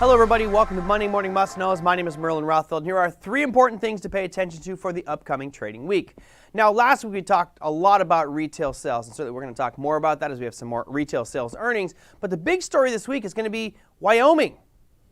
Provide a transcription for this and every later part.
Hello everybody, welcome to Monday Morning Must Knows. My name is Merlin Rothfeld, and here are 3 important things to pay attention to for the upcoming trading week. Now, last week we talked a lot about retail sales, and certainly we're going to talk more about that as we have some more retail sales earnings. But the big story this week is going to be Wyoming.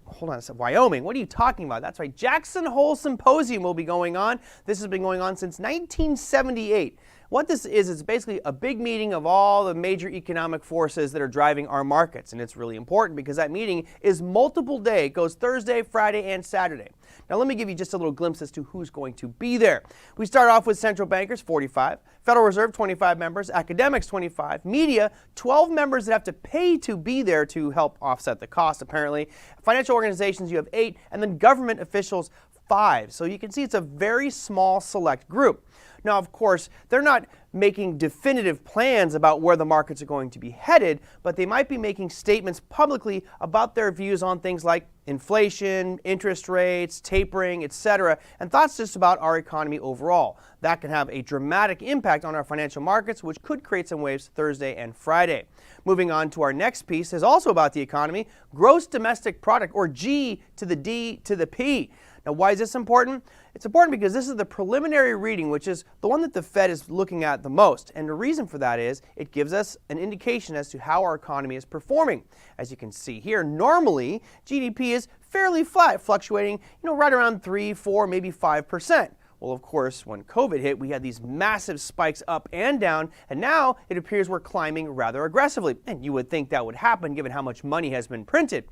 Hold on a second. Wyoming? What are you talking about? That's right. Jackson Hole Symposium will be going on. This has been going on since 1978. What this is basically a big meeting of all the major economic forces that are driving our markets. And it's really important because that meeting is multiple day. It goes Thursday, Friday, and Saturday. Now let me give you just a little glimpse as to who's going to be there. We start off with central bankers, 45, Federal Reserve, 25 members, academics, 25, media, 12 members that have to pay to be there to help offset the cost, apparently. Financial organizations, you have 8, and then government officials, 5. So you can see it's a very small select group. Now, of course, they're not making definitive plans about where the markets are going to be headed, but they might be making statements publicly about their views on things like inflation, interest rates, tapering, etc., and thoughts just about our economy overall. That can have a dramatic impact on our financial markets, which could create some waves Thursday and Friday. Moving on to our next piece is also about the economy, gross domestic product, or G to the D to the P. Now, why is this important? It's important because this is the preliminary reading, which is the one that the Fed is looking at the most. And the reason for that is it gives us an indication as to how our economy is performing. As you can see here, normally GDP is fairly flat, fluctuating, right around 3, 4, maybe 5%. Well, of course, when COVID hit, we had these massive spikes up and down, and now it appears we're climbing rather aggressively. And you would think that would happen given how much money has been printed.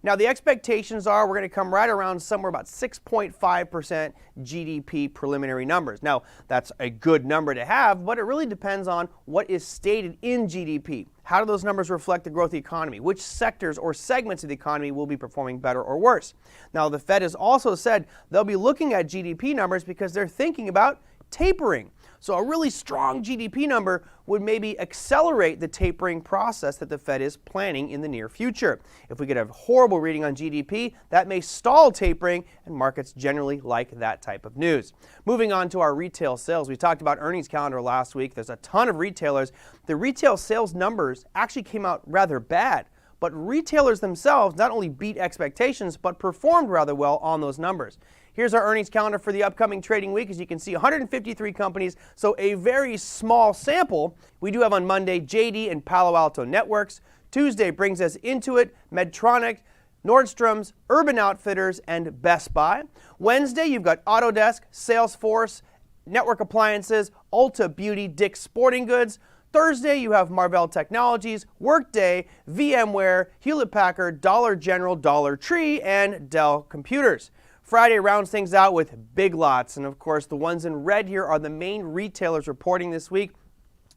Now, the expectations are we're going to come right around somewhere about 6.5% GDP preliminary numbers. Now, that's a good number to have, but it really depends on what is stated in GDP. How do those numbers reflect the growth of the economy? Which sectors or segments of the economy will be performing better or worse? Now, the Fed has also said they'll be looking at GDP numbers because they're thinking about tapering. So a really strong GDP number would maybe accelerate the tapering process that the Fed is planning in the near future. If we get a horrible reading on GDP, that may stall tapering, and markets generally like that type of news. Moving on to our retail sales. We talked about earnings calendar last week. There's a ton of retailers. The retail sales numbers actually came out rather bad. But retailers themselves not only beat expectations, but performed rather well on those numbers. Here's our earnings calendar for the upcoming trading week. As you can see, 153 companies, so a very small sample. We do have on Monday JD and Palo Alto Networks. Tuesday brings us Intuit, Medtronic, Nordstrom's, Urban Outfitters, and Best Buy. Wednesday, you've got Autodesk, Salesforce, Network Appliances, Ulta Beauty, Dick's Sporting Goods. Thursday, you have Marvell Technologies, Workday, VMware, Hewlett-Packard, Dollar General, Dollar Tree, and Dell Computers. Friday rounds things out with Big Lots, and of course the ones in red here are the main retailers reporting this week.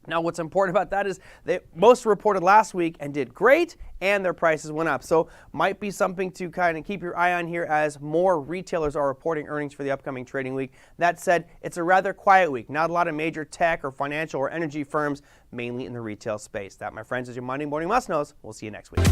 Now, what's important about that is that most reported last week and did great, and their prices went up. So might be something to kind of keep your eye on here as more retailers are reporting earnings for the upcoming trading week. That said, it's a rather quiet week. Not a lot of major tech or financial or energy firms, mainly in the retail space. That, my friends, is your Monday Morning Must Knows. We'll see you next week.